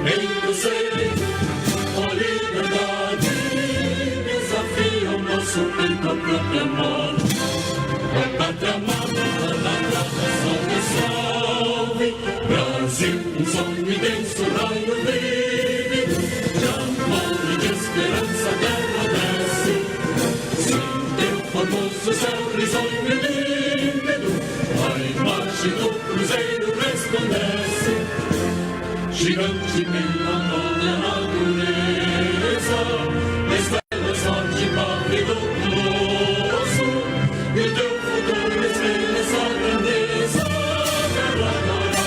Em você, a liberdade desafia o nosso peito a proclamar. A pátria amada, palavra salve, salve. Brasil, um sonho imenso, raio vívido, de amor e de esperança terra desce. Sim, teu formoso céu risonho e límpido, a imagem do cruzeiro resplandece. Gigante pela nova natureza, estrelas forte, pálido nosso, e o teu futuro estrela essa grandeza. Terra adorada,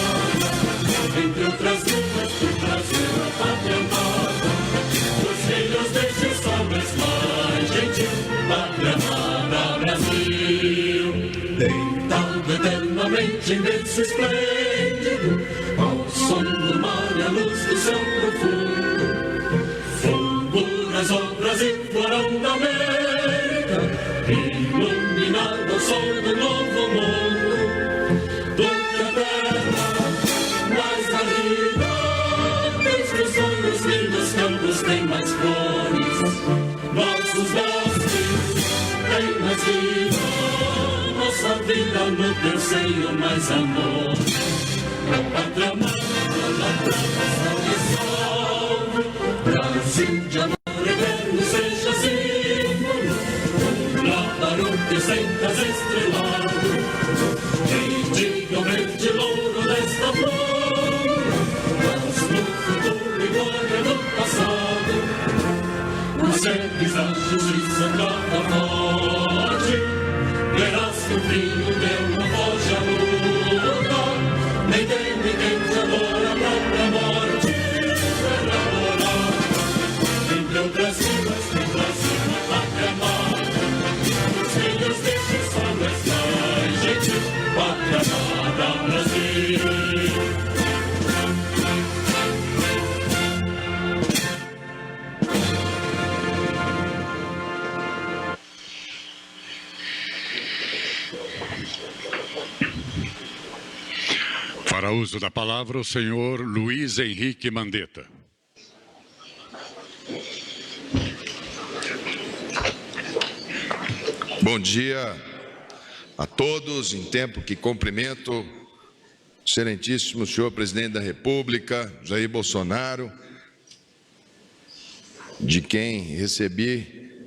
entre outras lutas do Brasil, a pátria amada, os filhos deste sol mais gentil, pátria amada Brasil. Deitado eternamente imenso e esplêndido, ao som do mar e a luz do céu profundo, fulguras obras e florão da América, iluminado ao sol do novo mundo, do que a terra mais garrida, desde os sonhos lindos campos tem mais flores, nossos bosques têm mais vida, nossa vida no teu seio mais amor. Pátria amada, salve, salve. Brasil de amor eterno seja símbolo, um lavarote sentas estrelado, e diga o verde louro desta flor, mas no futuro e glória do passado, os cheques da justiça canta forte, verás que o fim teu não foge a luta. Nem tem ninguém que adora a própria morte. Terra adorada, entre outras vidas, tem Brasil na pátria amada. Os filhos deste sol mais gentil, pátria amada Brasil. Para uso da palavra, o senhor Luiz Henrique Mandetta. Bom dia a todos. Em tempo que cumprimento o excelentíssimo senhor presidente da República, Jair Bolsonaro, de quem recebi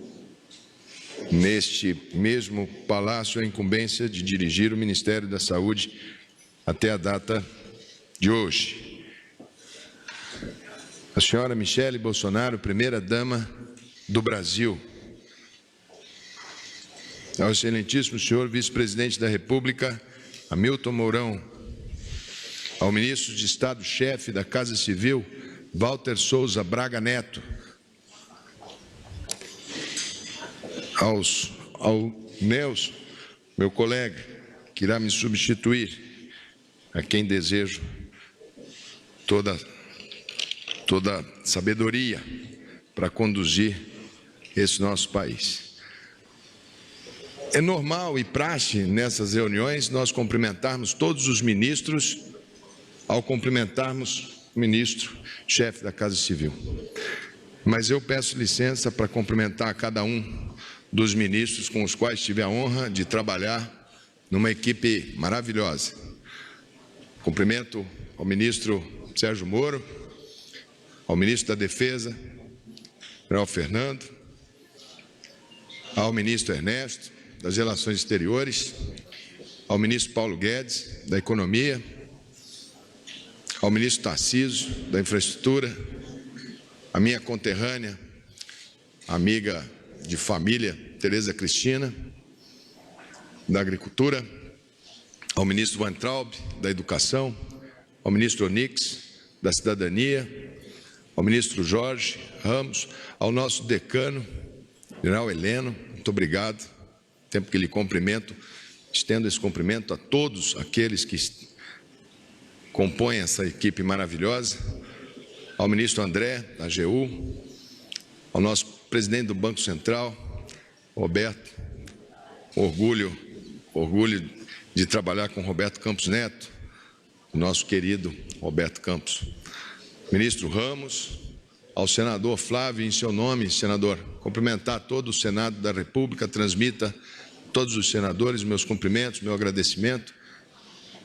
neste mesmo palácio a incumbência de dirigir o Ministério da Saúde até a data de hoje. A senhora Michele Bolsonaro, primeira-dama do Brasil. Ao excelentíssimo senhor vice-presidente da República, Hamilton Mourão. Ao ministro de Estado-chefe da Casa Civil, Walter Souza Braga Neto. Ao Nelson, meu colega, que irá me substituir, a quem desejo toda sabedoria para conduzir esse nosso país. É normal e praxe nessas reuniões nós cumprimentarmos todos os ministros ao cumprimentarmos o ministro-chefe da Casa Civil. Mas eu peço licença para cumprimentar cada um dos ministros com os quais tive a honra de trabalhar numa equipe maravilhosa. Cumprimento ao ministro Sérgio Moro, ao ministro da Defesa, General Fernando, ao ministro Ernesto, das Relações Exteriores, ao ministro Paulo Guedes, da Economia, ao ministro Tarcísio, da Infraestrutura, a minha conterrânea, amiga de família, Tereza Cristina, da Agricultura, ao ministro Weintraub, da Educação, ao ministro Onix, da Cidadania, ao ministro Jorge Ramos, ao nosso decano, general Heleno, muito obrigado. Tempo que lhe cumprimento, estendo esse cumprimento a todos aqueles que compõem essa equipe maravilhosa, ao ministro André, da AGU, ao nosso presidente do Banco Central, Roberto, orgulho de trabalhar com Roberto Campos Neto, nosso querido Roberto Campos. Ministro Ramos, ao senador Flávio, em seu nome, senador, cumprimentar todo o Senado da República, transmita a todos os senadores meus cumprimentos, meu agradecimento.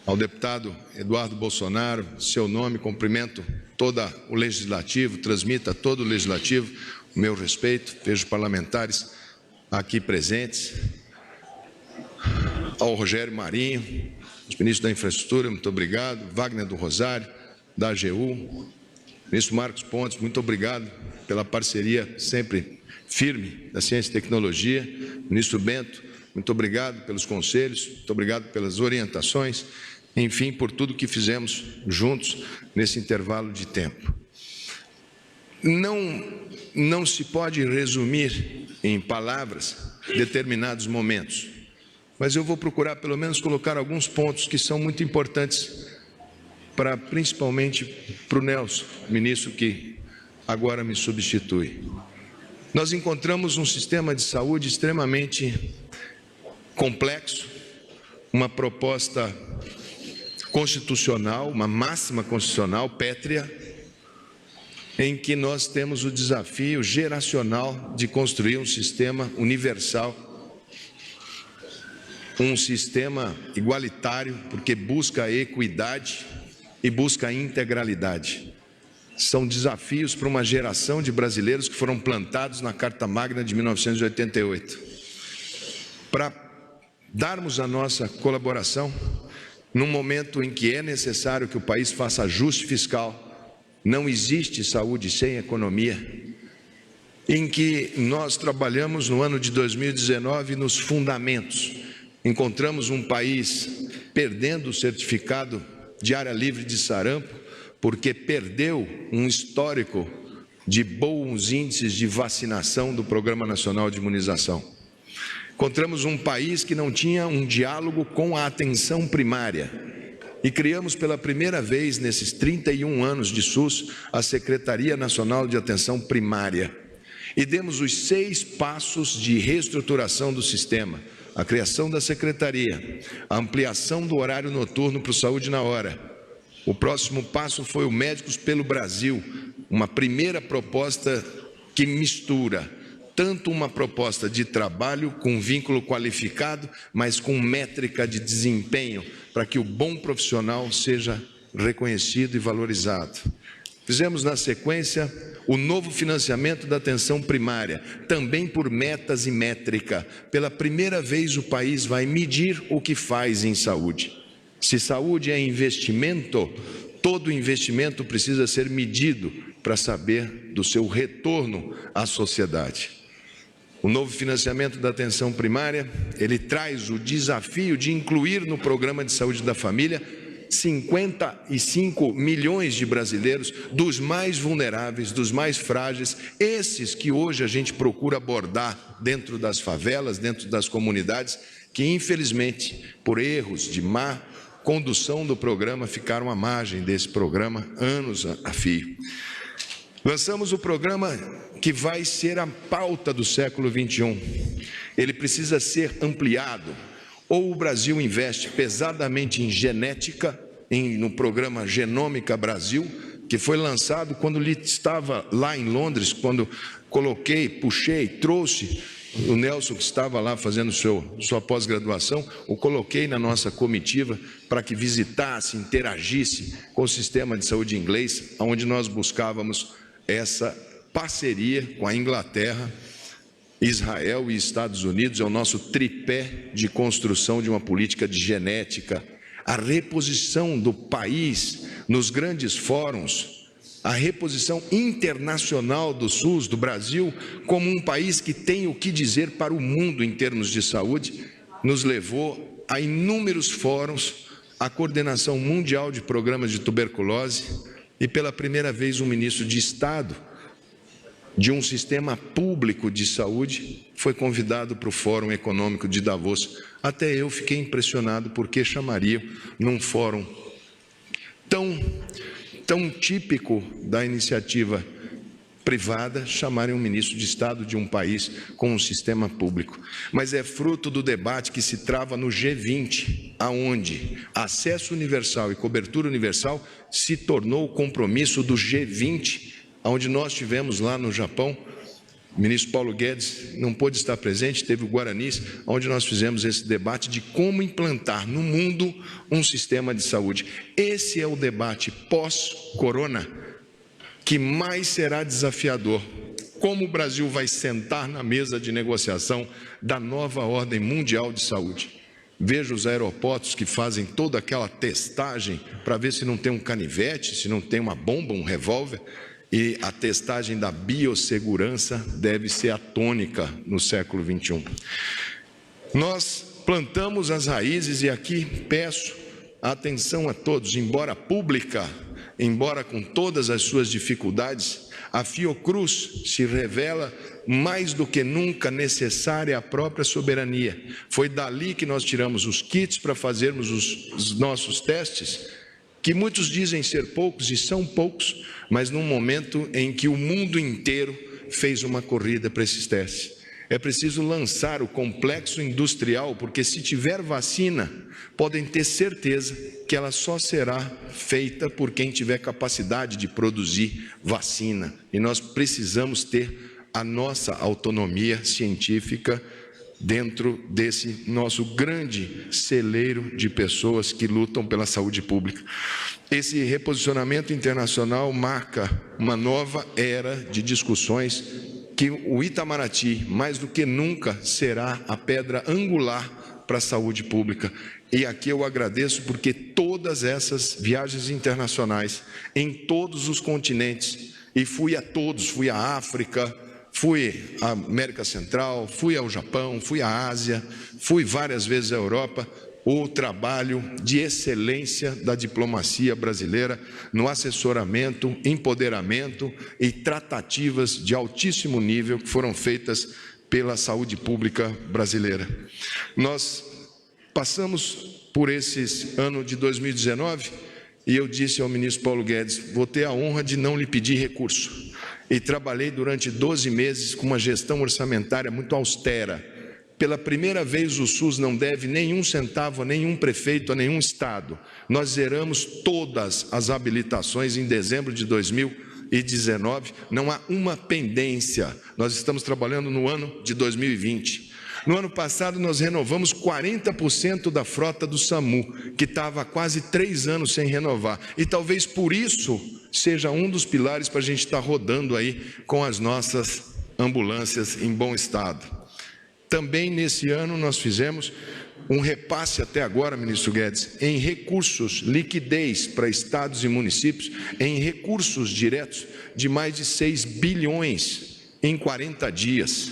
Ao deputado Eduardo Bolsonaro, em seu nome, cumprimento todo o Legislativo, transmita a todo o Legislativo o meu respeito, vejo parlamentares aqui presentes. Ao Rogério Marinho, os ministros da Infraestrutura, muito obrigado. Wagner do Rosário, da AGU, ministro Marcos Pontes, muito obrigado pela parceria sempre firme da Ciência e Tecnologia. Ministro Bento, muito obrigado pelos conselhos, muito obrigado pelas orientações, enfim, por tudo que fizemos juntos nesse intervalo de tempo. Não se pode resumir em palavras determinados momentos, mas eu vou procurar pelo menos colocar alguns pontos que são muito importantes principalmente para o Nelson, ministro que agora me substitui. Nós encontramos um sistema de saúde extremamente complexo, uma proposta constitucional, uma máxima constitucional pétrea, em que nós temos o desafio geracional de construir um sistema universal, um sistema igualitário, porque busca a equidade e busca a integralidade. São desafios para uma geração de brasileiros que foram plantados na Carta Magna de 1988. Para darmos a nossa colaboração, num momento em que é necessário que o país faça ajuste fiscal, não existe saúde sem economia, em que nós trabalhamos no ano de 2019 nos fundamentos. Encontramos um país perdendo o certificado de área livre de sarampo, porque perdeu um histórico de bons índices de vacinação do Programa Nacional de Imunização. Encontramos um país que não tinha um diálogo com a atenção primária e criamos pela primeira vez nesses 31 anos de SUS a Secretaria Nacional de Atenção Primária e demos os 6 passos de reestruturação do sistema: a criação da secretaria, a ampliação do horário noturno para o Saúde na Hora. O próximo passo foi o Médicos pelo Brasil, uma primeira proposta que mistura tanto uma proposta de trabalho com vínculo qualificado, mas com métrica de desempenho, para que o bom profissional seja reconhecido e valorizado. Fizemos na sequência o novo financiamento da atenção primária, também por metas e métrica. Pela primeira vez o país vai medir o que faz em saúde. Se saúde é investimento, todo investimento precisa ser medido para saber do seu retorno à sociedade. O novo financiamento da atenção primária, ele traz o desafio de incluir no programa de saúde da família 55 milhões de brasileiros, dos mais vulneráveis, dos mais frágeis, esses que hoje a gente procura abordar dentro das favelas, dentro das comunidades, que infelizmente, por erros de má condução do programa, ficaram à margem desse programa anos a fio. Lançamos o programa que vai ser a pauta do século XXI. Ele precisa ser ampliado. Ou o Brasil investe pesadamente em genética, no programa Genômica Brasil, que foi lançado quando ele estava lá em Londres, quando trouxe o Nelson, que estava lá fazendo sua pós-graduação, o coloquei na nossa comitiva para que visitasse, interagisse com o sistema de saúde inglês, onde nós buscávamos essa parceria com a Inglaterra, Israel e Estados Unidos. É o nosso tripé de construção de uma política de genética, a reposição do país nos grandes fóruns, a reposição internacional do SUS, do Brasil, como um país que tem o que dizer para o mundo em termos de saúde, nos levou a inúmeros fóruns, a coordenação mundial de programas de tuberculose e pela primeira vez um ministro de Estado de um sistema público de saúde foi convidado para o Fórum Econômico de Davos. Até eu fiquei impressionado porque chamariam num fórum tão típico da iniciativa privada chamarem um ministro de Estado de um país com um sistema público. Mas é fruto do debate que se trava no G20, aonde acesso universal e cobertura universal se tornou o compromisso do G20, onde nós tivemos lá no Japão. O ministro Paulo Guedes não pôde estar presente, teve o Guaranis, onde nós fizemos esse debate de como implantar no mundo um sistema de saúde. Esse é o debate pós-corona que mais será desafiador. Como o Brasil vai sentar na mesa de negociação da nova ordem mundial de saúde? Veja os aeroportos que fazem toda aquela testagem para ver se não tem um canivete, se não tem uma bomba, um revólver. E a testagem da biossegurança deve ser a tônica no século XXI. Nós plantamos as raízes e aqui peço atenção a todos, embora pública, embora com todas as suas dificuldades, a Fiocruz se revela mais do que nunca necessária à própria soberania. Foi dali que nós tiramos os kits para fazermos os nossos testes, que muitos dizem ser poucos e são poucos, mas num momento em que o mundo inteiro fez uma corrida para esses testes. É preciso lançar o complexo industrial, porque se tiver vacina, podem ter certeza que ela só será feita por quem tiver capacidade de produzir vacina. E nós precisamos ter a nossa autonomia científica dentro desse nosso grande celeiro de pessoas que lutam pela saúde pública. Esse reposicionamento internacional marca uma nova era de discussões que o Itamaraty, mais do que nunca, será a pedra angular para a saúde pública. E aqui eu agradeço porque todas essas viagens internacionais, em todos os continentes, e fui a todos, fui à África, fui à América Central, fui ao Japão, fui à Ásia, fui várias vezes à Europa, o trabalho de excelência da diplomacia brasileira no assessoramento, empoderamento e tratativas de altíssimo nível que foram feitas pela saúde pública brasileira. Nós passamos por esse ano de 2019 e eu disse ao ministro Paulo Guedes, vou ter a honra de não lhe pedir recurso. E trabalhei durante 12 meses com uma gestão orçamentária muito austera. Pela primeira vez o SUS não deve nenhum centavo a nenhum prefeito, a nenhum estado. Nós zeramos todas as habilitações em dezembro de 2019, não há uma pendência. Nós estamos trabalhando no ano de 2020. No ano passado nós renovamos 40% da frota do SAMU, que estava há quase 3 anos sem renovar. E talvez por isso seja um dos pilares para a gente estar rodando aí com as nossas ambulâncias em bom estado. Também nesse ano nós fizemos um repasse até agora, ministro Guedes, em recursos, liquidez para estados e municípios, em recursos diretos de mais de 6 bilhões em 40 dias.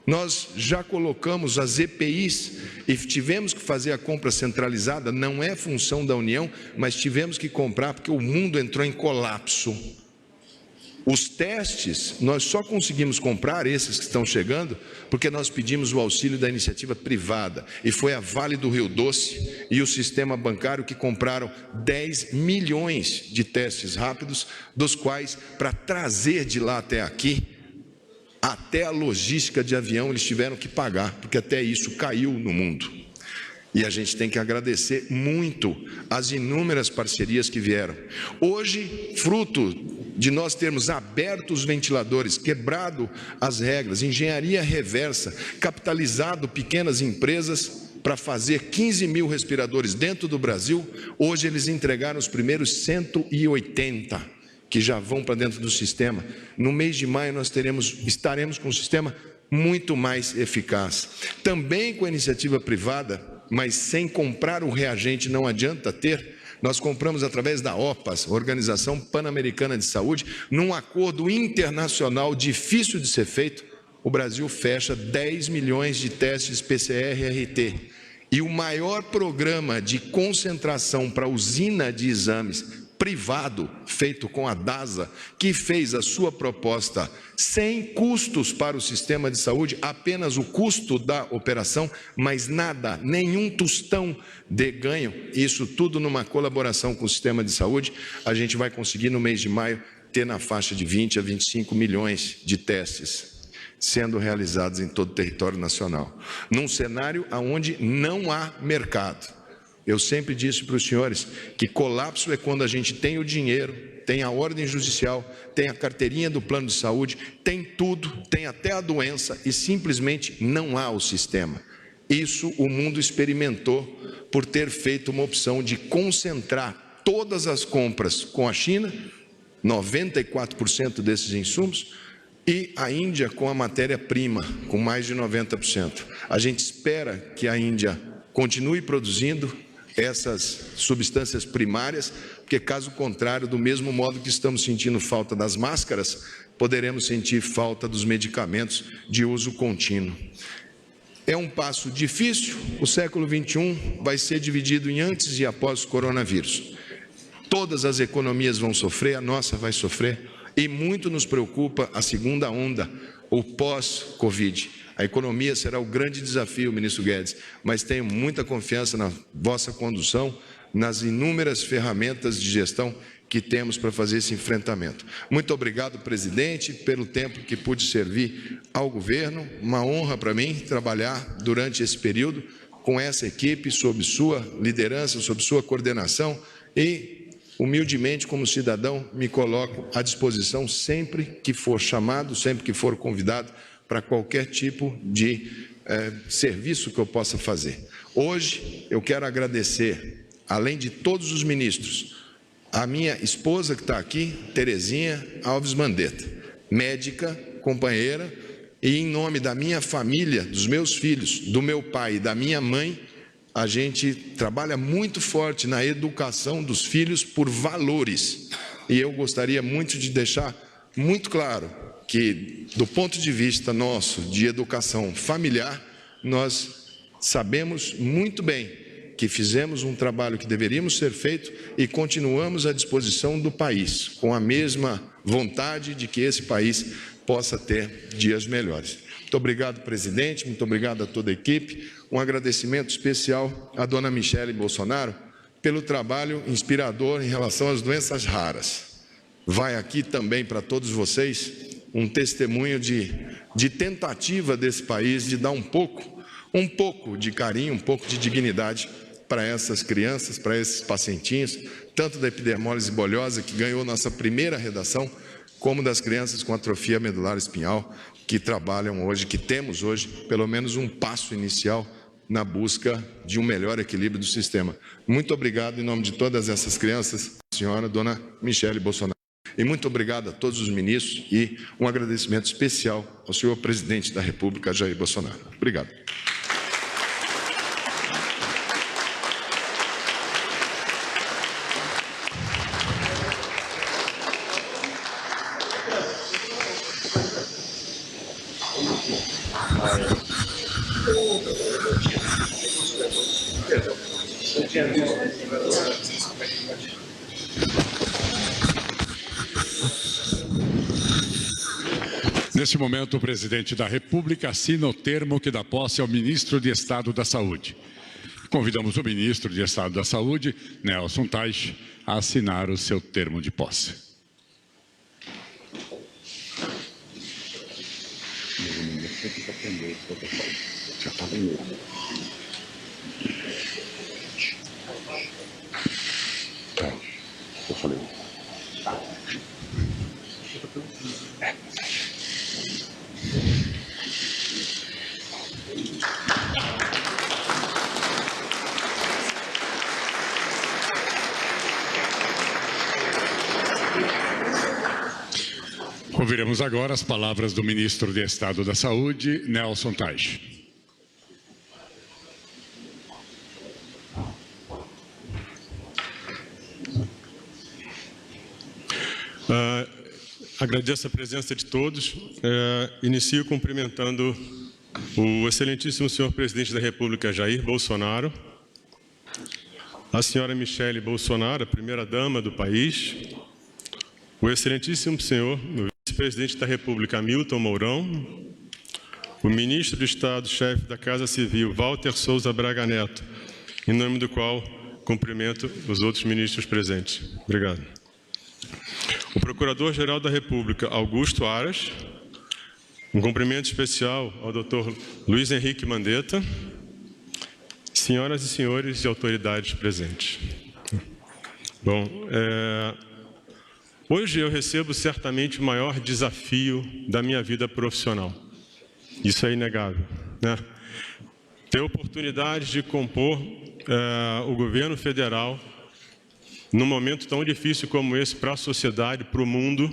Nós já colocamos as EPIs e tivemos que fazer a compra centralizada, não é função da União, mas tivemos que comprar porque o mundo entrou em colapso. Os testes, nós só conseguimos comprar esses que estão chegando porque nós pedimos o auxílio da iniciativa privada. E foi a Vale do Rio Doce e o sistema bancário que compraram 10 milhões de testes rápidos, dos quais, para trazer de lá até aqui, até a logística de avião eles tiveram que pagar, porque até isso caiu no mundo. E a gente tem que agradecer muito as inúmeras parcerias que vieram. Hoje, fruto de nós termos aberto os ventiladores, quebrado as regras, engenharia reversa, capitalizado pequenas empresas para fazer 15 mil respiradores dentro do Brasil, hoje eles entregaram os primeiros 180, que já vão para dentro do sistema. No mês de maio nós estaremos com um sistema muito mais eficaz. Também com a iniciativa privada, mas sem comprar o reagente não adianta ter, nós compramos através da OPAS, Organização Pan-Americana de Saúde, num acordo internacional difícil de ser feito, o Brasil fecha 10 milhões de testes PCR-RT. E o maior programa de concentração para usina de exames privado, feito com a DASA, que fez a sua proposta sem custos para o sistema de saúde, apenas o custo da operação, mas nada, nenhum tostão de ganho, isso tudo numa colaboração com o sistema de saúde, a gente vai conseguir no mês de maio ter na faixa de 20 a 25 milhões de testes sendo realizados em todo o território nacional, num cenário onde não há mercado. Eu sempre disse para os senhores que colapso é quando a gente tem o dinheiro, tem a ordem judicial, tem a carteirinha do plano de saúde, tem tudo, tem até a doença e simplesmente não há o sistema. Isso o mundo experimentou por ter feito uma opção de concentrar todas as compras com a China, 94% desses insumos, e a Índia com a matéria-prima, com mais de 90%. A gente espera que a Índia continue produzindo essas substâncias primárias, porque caso contrário, do mesmo modo que estamos sentindo falta das máscaras, poderemos sentir falta dos medicamentos de uso contínuo. É um passo difícil, o século XXI vai ser dividido em antes e após o coronavírus. Todas as economias vão sofrer, a nossa vai sofrer, e muito nos preocupa a segunda onda, o pós-Covid. A economia será o grande desafio, ministro Guedes, mas tenho muita confiança na vossa condução, nas inúmeras ferramentas de gestão que temos para fazer esse enfrentamento. Muito obrigado, presidente, pelo tempo que pude servir ao governo. Uma honra para mim trabalhar durante esse período com essa equipe, sob sua liderança, sob sua coordenação e, humildemente, como cidadão, me coloco à disposição sempre que for chamado, sempre que for convidado para qualquer tipo de serviço que eu possa fazer. Hoje, eu quero agradecer, além de todos os ministros, a minha esposa que está aqui, Terezinha Alves Mandetta, médica, companheira, e em nome da minha família, dos meus filhos, do meu pai e da minha mãe, a gente trabalha muito forte na educação dos filhos por valores. E eu gostaria muito de deixar muito claro que, do ponto de vista nosso de educação familiar, nós sabemos muito bem que fizemos um trabalho que deveríamos ser feito e continuamos à disposição do país, com a mesma vontade de que esse país possa ter dias melhores. Muito obrigado, presidente, muito obrigado a toda a equipe. Um agradecimento especial à dona Michele Bolsonaro pelo trabalho inspirador em relação às doenças raras. Vai aqui também para todos vocês um testemunho de tentativa desse país de dar um pouco de carinho, um pouco de dignidade para essas crianças, para esses pacientinhos, tanto da epidermólise bolhosa, que ganhou nossa primeira redação, como das crianças com atrofia medular espinhal, que trabalham hoje, que temos hoje, pelo menos um passo inicial na busca de um melhor equilíbrio do sistema. Muito obrigado em nome de todas essas crianças, senhora dona Michele Bolsonaro. E muito obrigado a todos os ministros e um agradecimento especial ao senhor presidente da República, Jair Bolsonaro. Obrigado. Neste momento, o presidente da República assina o termo que dá posse ao ministro de Estado da Saúde. Convidamos o ministro de Estado da Saúde, Nelson Teich, a assinar o seu termo de posse. Eu falei. Ouviremos agora as palavras do ministro de Estado da Saúde, Nelson Teich. Agradeço a presença de todos. Inicio cumprimentando o excelentíssimo senhor presidente da República, Jair Bolsonaro, a senhora Michele Bolsonaro, a primeira-dama do país, o excelentíssimo senhor vice-presidente da República, Hamilton Mourão, o ministro do Estado, chefe da Casa Civil, Walter Souza Braga Neto, em nome do qual cumprimento os outros ministros presentes. Obrigado. o Procurador-Geral da República, Augusto Aras, um cumprimento especial ao Dr. Luiz Henrique Mandetta, senhoras e senhores e autoridades presentes. Bom, hoje eu recebo certamente o maior desafio da minha vida profissional. Isso é inegável, né? Ter a oportunidade de compor o governo federal num momento tão difícil como esse para a sociedade, para o mundo,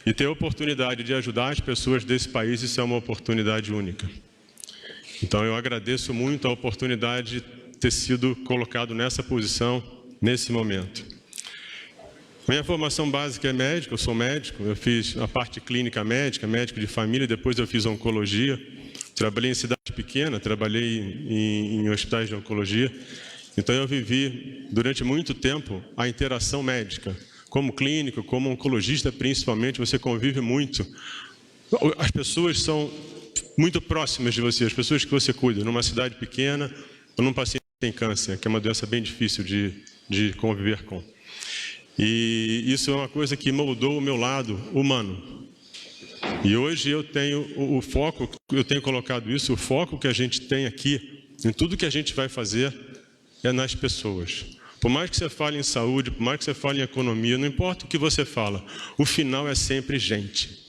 e ter a oportunidade de ajudar as pessoas desse país, isso é uma oportunidade única. Então eu agradeço muito a oportunidade de ter sido colocado nessa posição, nesse momento. Minha formação básica é médico, eu sou médico, eu fiz a parte clínica médica, médico de família, depois eu fiz oncologia, trabalhei em cidade pequena, trabalhei em hospitais de oncologia, então eu vivi durante muito tempo a interação médica, como clínico, como oncologista principalmente, você convive muito, as pessoas são muito próximas de você, as pessoas que você cuida, numa cidade pequena, ou num paciente que tem câncer, que é uma doença bem difícil de conviver com. E isso é uma coisa que moldou o meu lado humano. E hoje eu tenho o foco, eu tenho colocado isso, o foco que a gente tem aqui, em tudo que a gente vai fazer, é nas pessoas. Por mais que você fale em saúde, por mais que você fale em economia, não importa o que você fala, o final é sempre gente.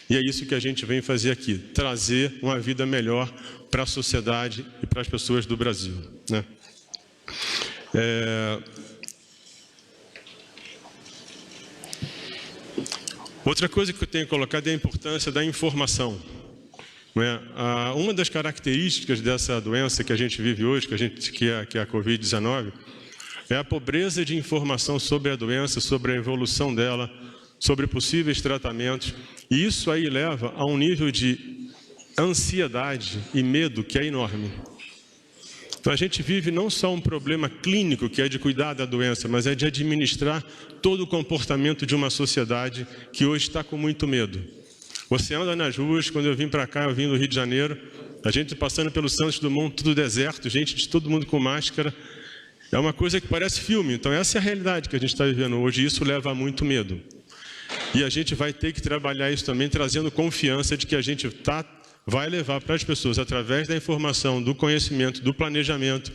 E é isso que a gente vem fazer aqui, trazer uma vida melhor para a sociedade e para as pessoas do Brasil, né? Outra coisa que eu tenho colocado é a importância da informação. Uma das características dessa doença que a gente vive hoje, que é a Covid-19, é a pobreza de informação sobre a doença, sobre a evolução dela, sobre possíveis tratamentos. E isso aí leva a um nível de ansiedade e medo que é enorme. Então a gente vive não só um problema clínico, que é de cuidar da doença, mas é de administrar todo o comportamento de uma sociedade que hoje está com muito medo. Você anda nas ruas, quando eu vim para cá, eu vim do Rio de Janeiro, a gente passando pelo Santos Dumont, tudo deserto, gente de todo mundo com máscara. É uma coisa que parece filme, então essa é a realidade que a gente está vivendo hoje, e isso leva a muito medo. E a gente vai ter que trabalhar isso também, trazendo confiança de que a gente vai levar para as pessoas, através da informação, do conhecimento, do planejamento,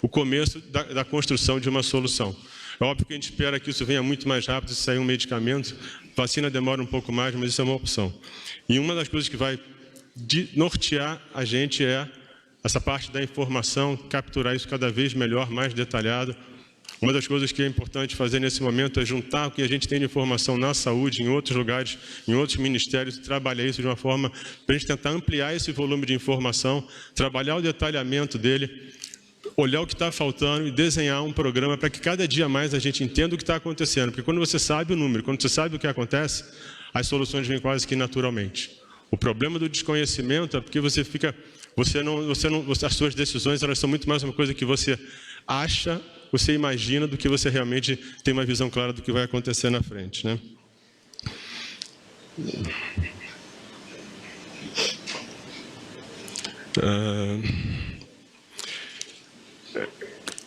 o começo da construção de uma solução. É óbvio que a gente espera que isso venha muito mais rápido, se sair um medicamento, vacina demora um pouco mais, mas isso é uma opção. E uma das coisas que vai nortear a gente é essa parte da informação, capturar isso cada vez melhor, mais detalhado. Uma das coisas que é importante fazer nesse momento é juntar o que a gente tem de informação na saúde, em outros lugares, em outros ministérios, e trabalhar isso de uma forma para a gente tentar ampliar esse volume de informação, trabalhar o detalhamento dele, olhar o que está faltando e desenhar um programa para que cada dia mais a gente entenda o que está acontecendo. Porque quando você sabe o número, quando você sabe o que acontece, as soluções vêm quase que naturalmente. O problema do desconhecimento é porque você fica... as suas decisões, elas são muito mais uma coisa que você acha, você imagina, do que você realmente tem uma visão clara do que vai acontecer na frente, né?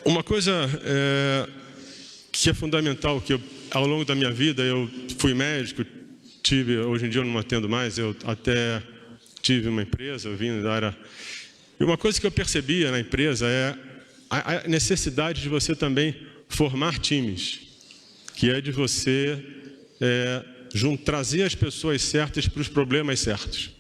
Uma coisa que é fundamental, que ao longo da minha vida, eu fui médico, hoje em dia eu não atendo mais, eu até tive uma empresa, eu vim da área... E uma coisa que eu percebia na empresa é a necessidade de você também formar times, que é de você trazer as pessoas certas para os problemas certos.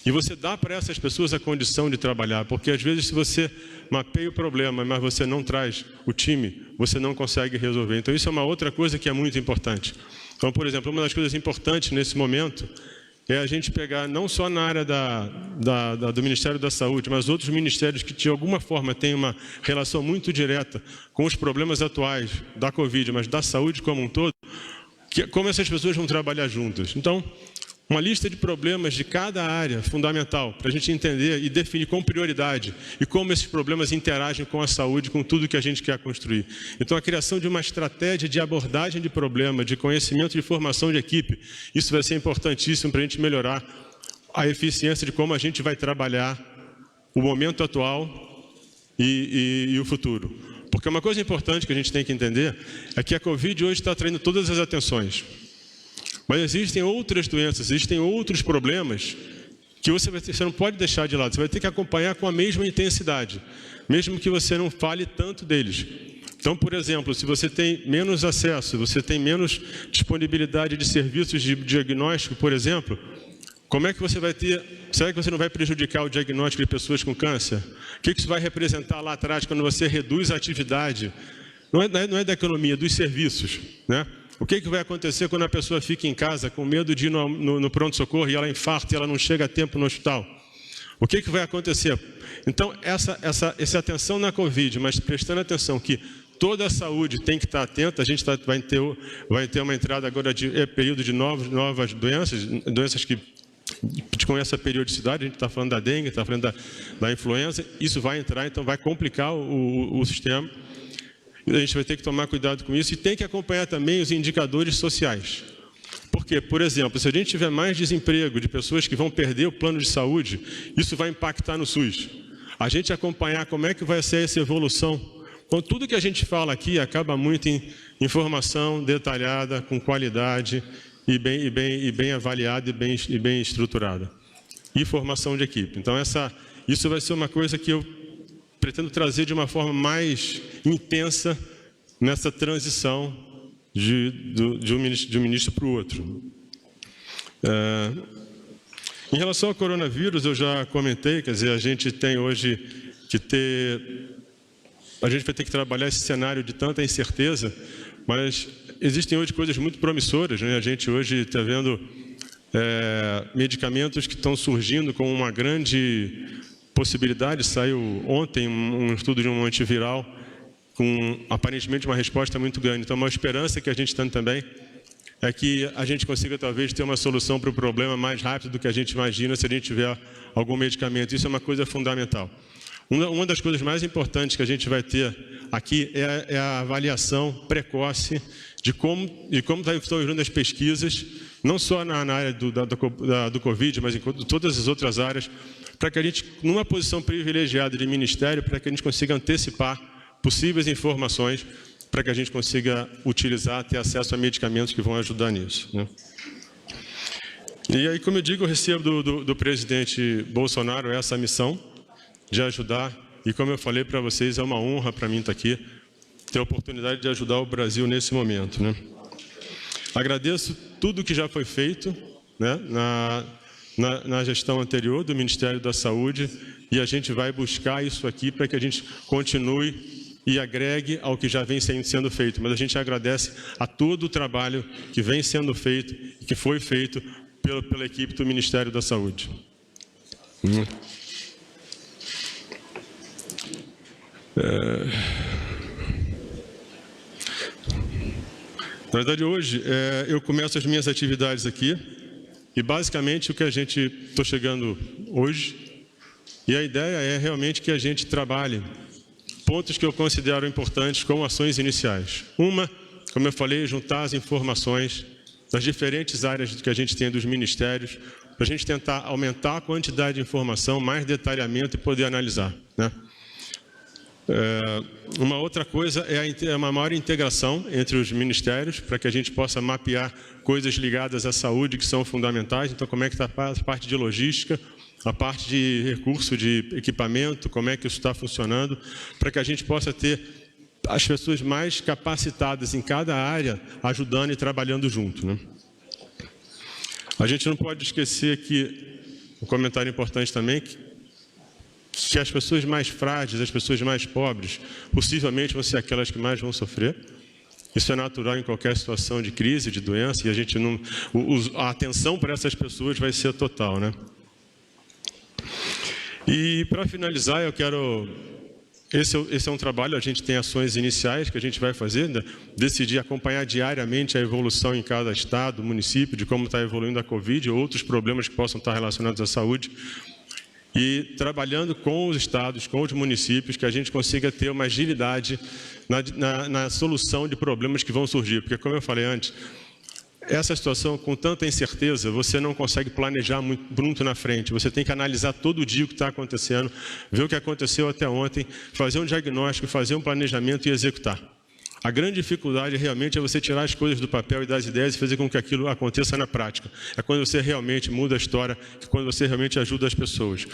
E você dá para essas pessoas a condição de trabalhar, porque às vezes se você mapeia o problema, mas você não traz o time, você não consegue resolver. Então isso é uma outra coisa que é muito importante. Então, por exemplo, uma das coisas importantes nesse momento é a gente pegar, não só na área do Ministério da Saúde, mas outros ministérios que de alguma forma têm uma relação muito direta com os problemas atuais da Covid, mas da saúde como um todo, como essas pessoas vão trabalhar juntas. Então, uma lista de problemas de cada área fundamental, para a gente entender e definir com prioridade e como esses problemas interagem com a saúde, com tudo que a gente quer construir. Então, a criação de uma estratégia de abordagem de problema, de conhecimento, de formação de equipe, isso vai ser importantíssimo para a gente melhorar a eficiência de como a gente vai trabalhar o momento atual e o futuro. Porque uma coisa importante que a gente tem que entender é que a Covid hoje está atraindo todas as atenções. Mas existem outras doenças, existem outros problemas que você não pode deixar de lado. Você vai ter que acompanhar com a mesma intensidade, mesmo que você não fale tanto deles. Então, por exemplo, se você tem menos acesso, você tem menos disponibilidade de serviços de diagnóstico, por exemplo, como é que você vai ter... Será que você não vai prejudicar o diagnóstico de pessoas com câncer? O que isso vai representar lá atrás quando você reduz a atividade? Não é da economia, dos serviços, né? O que vai acontecer quando a pessoa fica em casa com medo de ir no pronto-socorro e ela infarta e ela não chega a tempo no hospital? O que vai acontecer? Então, essa atenção na Covid, mas prestando atenção que toda a saúde tem que estar atenta, a gente vai ter uma entrada agora de período de novas doenças que com essa periodicidade, a gente está falando da dengue, está falando da influenza, isso vai entrar, então vai complicar o sistema. A gente vai ter que tomar cuidado com isso e tem que acompanhar também os indicadores sociais. Porque, por exemplo, se a gente tiver mais desemprego de pessoas que vão perder o plano de saúde, isso vai impactar no SUS. A gente acompanhar como é que vai ser essa evolução. Então, tudo que a gente fala aqui acaba muito em informação detalhada, com qualidade e bem avaliada e bem estruturada. E formação de equipe. Então, isso vai ser uma coisa que eu pretendo trazer de uma forma mais intensa nessa transição de um ministro para o outro. Em relação ao coronavírus, eu já comentei, quer dizer, a gente tem hoje que a gente vai ter que trabalhar esse cenário de tanta incerteza, mas existem hoje coisas muito promissoras, né? A gente hoje está vendo medicamentos que estão surgindo com uma grande possibilidade. Saiu ontem um estudo de um antiviral com aparentemente uma resposta muito grande. Então, uma esperança que a gente tem também é que a gente consiga talvez ter uma solução para o problema mais rápido do que a gente imagina se a gente tiver algum medicamento. Isso é uma coisa fundamental. Uma das coisas mais importantes que a gente vai ter aqui é a avaliação precoce de como estão evoluindo as pesquisas, não só na área do Covid, mas em todas as outras áreas, para que a gente, numa posição privilegiada de ministério, para que a gente consiga antecipar possíveis informações, para que a gente consiga utilizar, ter acesso a medicamentos que vão ajudar nisso, né? E aí, como eu digo, eu recebo do presidente Bolsonaro essa missão de ajudar, e como eu falei para vocês, é uma honra para mim estar aqui, ter a oportunidade de ajudar o Brasil nesse momento, né? Agradeço tudo que já foi feito, né, na gestão anterior do Ministério da Saúde, e a gente vai buscar isso aqui para que a gente continue e agregue ao que já vem sendo feito. Mas a gente agradece a todo o trabalho que vem sendo feito e que foi feito pela equipe do Ministério da Saúde. Na verdade, hoje, eu começo as minhas atividades aqui, e basicamente o que a gente estou chegando hoje, e a ideia é realmente que a gente trabalhe pontos que eu considero importantes como ações iniciais. Uma, como eu falei, juntar as informações das diferentes áreas que a gente tem dos ministérios, para a gente tentar aumentar a quantidade de informação, mais detalhamento e poder analisar, né? Uma outra coisa é uma maior integração entre os ministérios, para que a gente possa mapear coisas ligadas à saúde que são fundamentais. Então, como é que está a parte de logística, a parte de recurso de equipamento, como é que isso está funcionando, para que a gente possa ter as pessoas mais capacitadas em cada área, ajudando e trabalhando junto, né? A gente não pode esquecer que, um comentário importante também, que as pessoas mais frágeis, as pessoas mais pobres, possivelmente vão ser aquelas que mais vão sofrer. Isso é natural em qualquer situação de crise, de doença, e a gente não, a atenção para essas pessoas vai ser total, né? E para finalizar, eu quero... Esse é um trabalho, a gente tem ações iniciais que a gente vai fazer, né? Decidir acompanhar diariamente a evolução em cada estado, município, de como está evoluindo a Covid, ou outros problemas que possam estar relacionados à saúde, e trabalhando com os estados, com os municípios, que a gente consiga ter uma agilidade na solução de problemas que vão surgir. Porque, como eu falei antes, essa situação, com tanta incerteza, você não consegue planejar muito na frente. Você tem que analisar todo dia o que está acontecendo, ver o que aconteceu até ontem, fazer um diagnóstico, fazer um planejamento e executar. A grande dificuldade realmente é você tirar as coisas do papel e das ideias e fazer com que aquilo aconteça na prática. É quando você realmente muda a história, é quando você realmente ajuda as pessoas.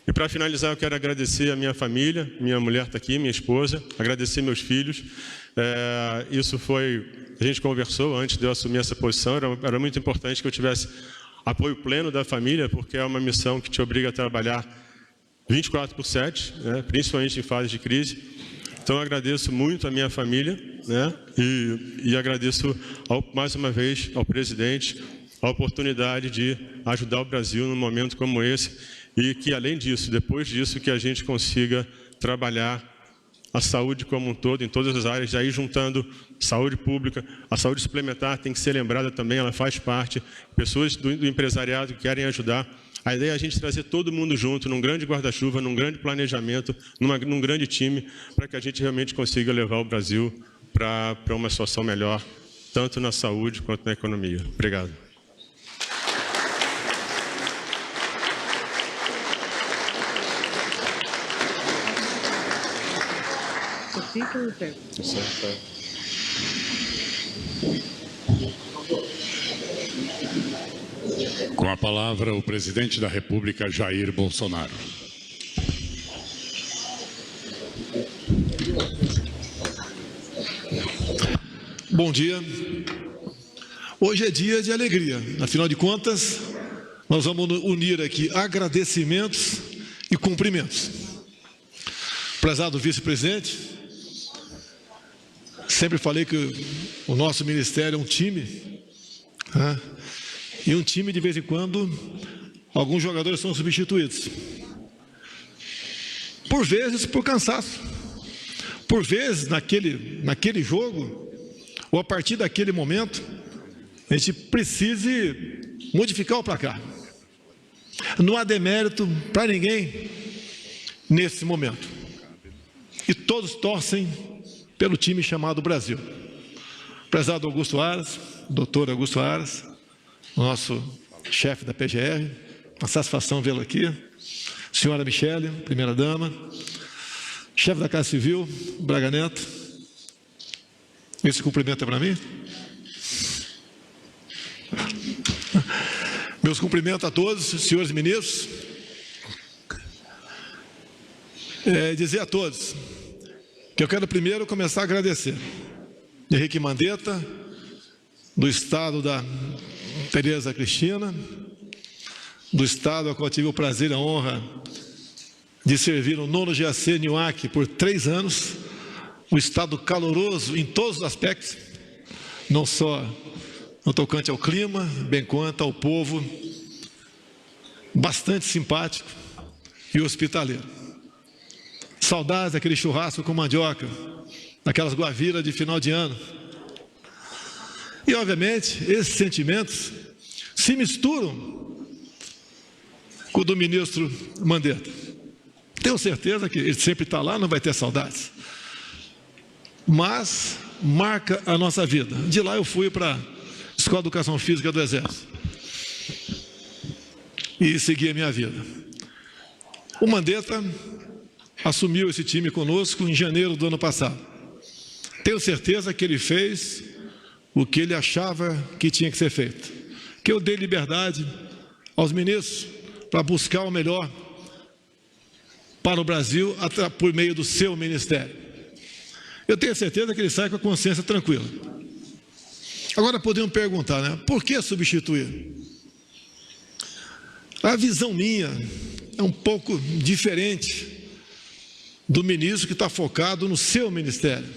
E para finalizar, eu quero agradecer a minha família, minha mulher está aqui, minha esposa, agradecer meus filhos. Isso foi, a gente conversou antes de eu assumir essa posição, era muito importante que eu tivesse apoio pleno da família, porque é uma missão que te obriga a trabalhar 24/7, né, principalmente em fase de crise. Então, eu agradeço muito a minha família, né, e agradeço mais uma vez ao presidente a oportunidade de ajudar o Brasil num momento como esse e que, além disso, depois disso, que a gente consiga trabalhar a saúde como um todo, em todas as áreas, aí juntando saúde pública, a saúde suplementar tem que ser lembrada também, ela faz parte, pessoas do empresariado que querem ajudar. A ideia é a gente trazer todo mundo junto, num grande guarda-chuva, num grande planejamento, num grande time, para que a gente realmente consiga levar o Brasil para uma situação melhor, tanto na saúde quanto na economia. Obrigado. Com a palavra, o presidente da República, Jair Bolsonaro. Bom dia. Hoje é dia de alegria. Afinal de contas, nós vamos unir aqui agradecimentos e cumprimentos. Prezado vice-presidente, sempre falei que o nosso ministério é um time, né? E um time, de vez em quando, alguns jogadores são substituídos. Por vezes, por cansaço. Por vezes, naquele jogo, ou a partir daquele momento, a gente precise modificar o placar. Não há demérito para ninguém nesse momento. E todos torcem pelo time chamado Brasil. Prezado Augusto Aras, doutor Augusto Aras, nosso chefe da PGR, uma satisfação vê-lo aqui. Senhora Michele, primeira-dama, chefe da Casa Civil, Braga Neto. Esse cumprimento é para mim? Meus cumprimentos a todos, senhores ministros. Dizer a todos que eu quero primeiro começar a agradecer Henrique Mandetta, do estado da Tereza Cristina, do estado ao qual tive o prazer e a honra de servir no 9º GAC NIUAC por 3 anos, um estado caloroso em todos os aspectos, não só no tocante ao clima, bem quanto ao povo, bastante simpático e hospitaleiro. Saudades daquele churrasco com mandioca, daquelas guaviras de final de ano. E, obviamente, esses sentimentos se misturam com o do ministro Mandetta. Tenho certeza que ele sempre está lá, não vai ter saudades. Mas marca a nossa vida. De lá eu fui para a Escola de Educação Física do Exército. E segui a minha vida. O Mandetta assumiu esse time conosco em janeiro do ano passado. Tenho certeza que ele fez o que ele achava que tinha que ser feito. Que eu dei liberdade aos ministros para buscar o melhor para o Brasil por meio do seu ministério. Eu tenho certeza que ele sai com a consciência tranquila. Agora podemos perguntar, né? Por que substituir? A visão minha é um pouco diferente do ministro que está focado no seu ministério.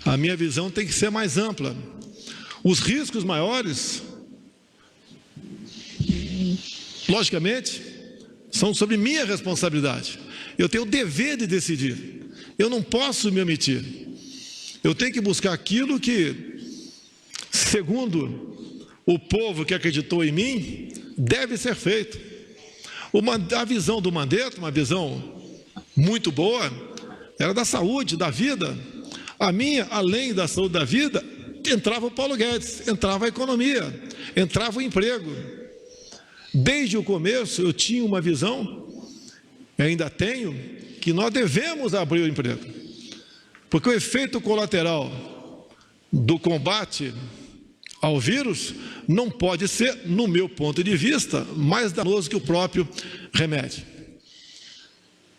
A minha visão tem que ser mais ampla. Os riscos maiores, logicamente, são sobre minha responsabilidade. Eu tenho o dever de decidir. Eu não posso me omitir. Eu tenho que buscar aquilo que, segundo o povo que acreditou em mim, deve ser feito. A visão do Mandetta, uma visão muito boa, era da saúde, da vida. A minha, além da saúde da vida, entrava o Paulo Guedes, entrava a economia, entrava o emprego. Desde o começo eu tinha uma visão, ainda tenho, que nós devemos abrir o emprego. Porque o efeito colateral do combate ao vírus não pode ser, no meu ponto de vista, mais danoso que o próprio remédio.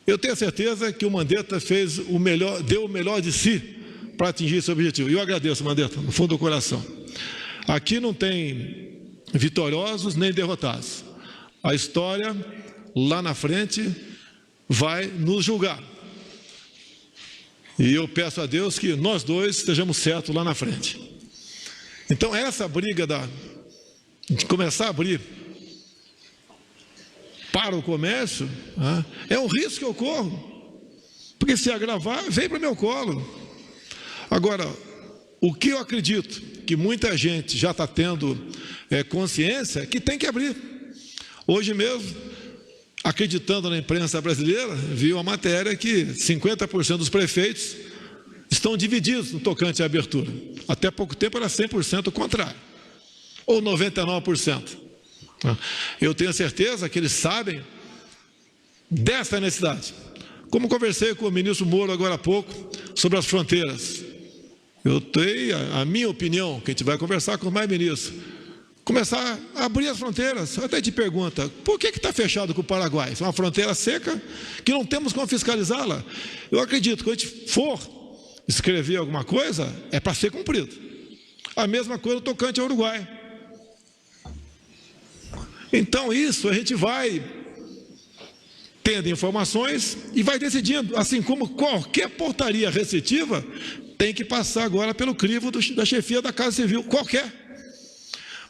Eu tenho certeza que o Mandetta fez o melhor, deu o melhor de si para atingir esse objetivo. E eu agradeço, Mandetta, no fundo do coração. Aqui não tem vitoriosos nem derrotados. A história, lá na frente, vai nos julgar. E eu peço a Deus que nós dois estejamos certos lá na frente. Então, essa briga de começar a abrir para o comércio, é um risco que eu corro. Porque se agravar, vem para o meu colo. Agora, o que eu acredito que muita gente já está tendo consciência é que tem que abrir. Hoje mesmo, acreditando na imprensa brasileira, vi uma matéria que 50% dos prefeitos estão divididos no tocante à abertura. Até pouco tempo era 100% o contrário, ou 99%. Eu tenho certeza que eles sabem dessa necessidade. Como conversei com o ministro Moro agora há pouco sobre as fronteiras. Eu tenho a minha opinião, que a gente vai conversar com mais ministros. Começar a abrir as fronteiras. Até te pergunta, por que está fechado com o Paraguai? É uma fronteira seca que não temos como fiscalizá-la. Eu acredito que quando a gente for escrever alguma coisa, é para ser cumprido. A mesma coisa no tocante ao Uruguai. Então isso a gente vai tendo informações e vai decidindo, assim como qualquer portaria restritiva tem que passar agora pelo crivo da chefia da Casa Civil, qualquer.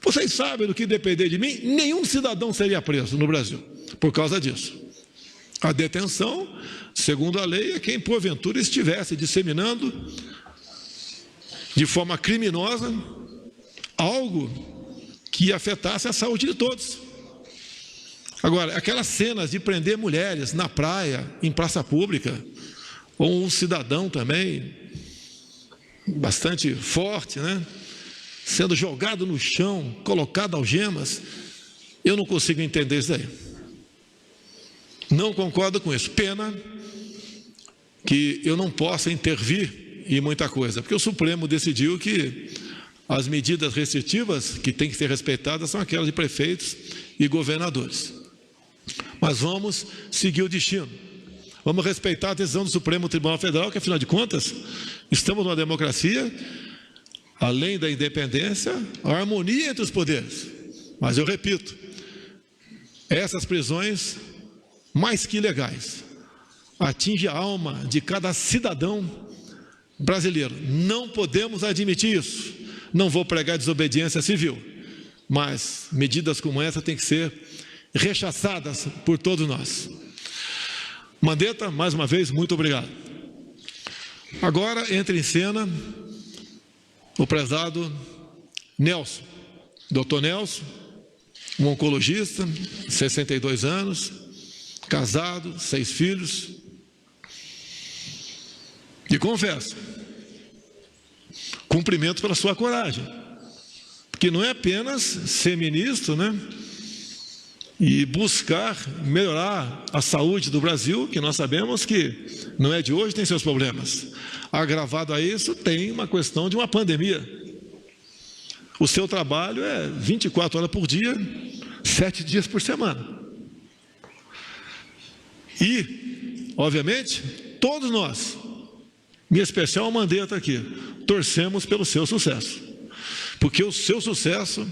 Vocês sabem do que depender de mim, nenhum cidadão seria preso no Brasil por causa disso. A detenção, segundo a lei, é quem porventura estivesse disseminando de forma criminosa algo que afetasse a saúde de todos. Agora, aquelas cenas de prender mulheres na praia, em praça pública, ou um cidadão também, bastante forte, né? Sendo jogado no chão, colocado algemas, eu não consigo entender isso daí. Não concordo com isso. Pena que eu não possa intervir em muita coisa, porque o Supremo decidiu que as medidas restritivas que têm que ser respeitadas são aquelas de prefeitos e governadores. Mas vamos seguir o destino. Vamos respeitar a decisão do Supremo Tribunal Federal, que afinal de contas, estamos numa democracia, além da independência, a harmonia entre os poderes. Mas eu repito, essas prisões, mais que ilegais, atingem a alma de cada cidadão brasileiro. Não podemos admitir isso. Não vou pregar desobediência civil, mas medidas como essa têm que ser rechaçadas por todos nós. Mandetta, mais uma vez, muito obrigado. Agora entra em cena o prezado Nelson, doutor Nelson, um oncologista, 62 anos, casado, 6 filhos. E confesso, cumprimento pela sua coragem, porque não é apenas ser ministro, né? E buscar melhorar a saúde do Brasil, que nós sabemos que não é de hoje, tem seus problemas. Agravado a isso, tem uma questão de uma pandemia. O seu trabalho é 24 horas por dia, 7 dias por semana. E, obviamente, todos nós, em especial o Mandetta aqui, torcemos pelo seu sucesso. Porque o seu sucesso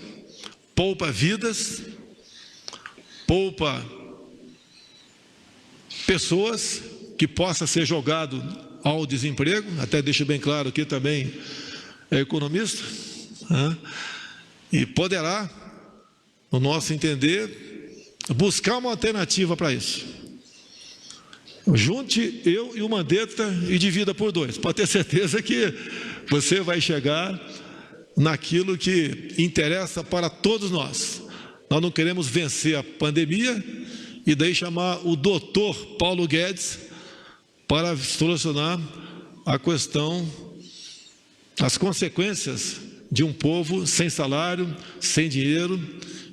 poupa vidas, poupa pessoas que possa ser jogado ao desemprego, até deixo bem claro que também é economista, né? E poderá, no nosso entender, buscar uma alternativa para isso. Junte eu e o Mandetta e divida por 2, pode ter certeza que você vai chegar naquilo que interessa para todos nós. Nós não queremos vencer a pandemia e daí chamar o doutor Paulo Guedes para solucionar a questão, as consequências de um povo sem salário, sem dinheiro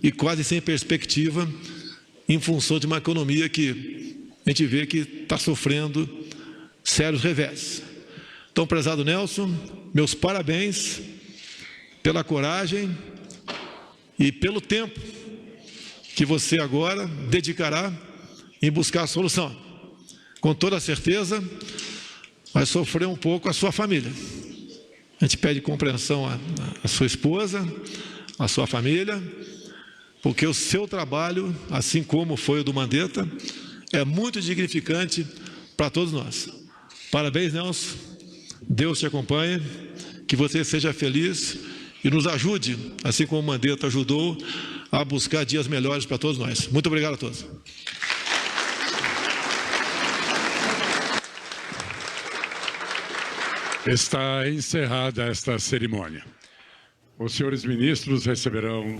e quase sem perspectiva em função de uma economia que a gente vê que está sofrendo sérios revés. Então, Então, prezado Nelson, meus parabéns pela coragem e pelo tempo que você agora dedicará em buscar a solução. Com toda certeza, vai sofrer um pouco a sua família. A gente pede compreensão à sua esposa, à sua família, porque o seu trabalho, assim como foi o do Mandetta, é muito dignificante para todos nós. Parabéns, Nelson. Deus te acompanhe, que você seja feliz e nos ajude, assim como o Mandetta ajudou, a buscar dias melhores para todos nós. Muito obrigado a todos. Está encerrada esta cerimônia. Os senhores ministros receberão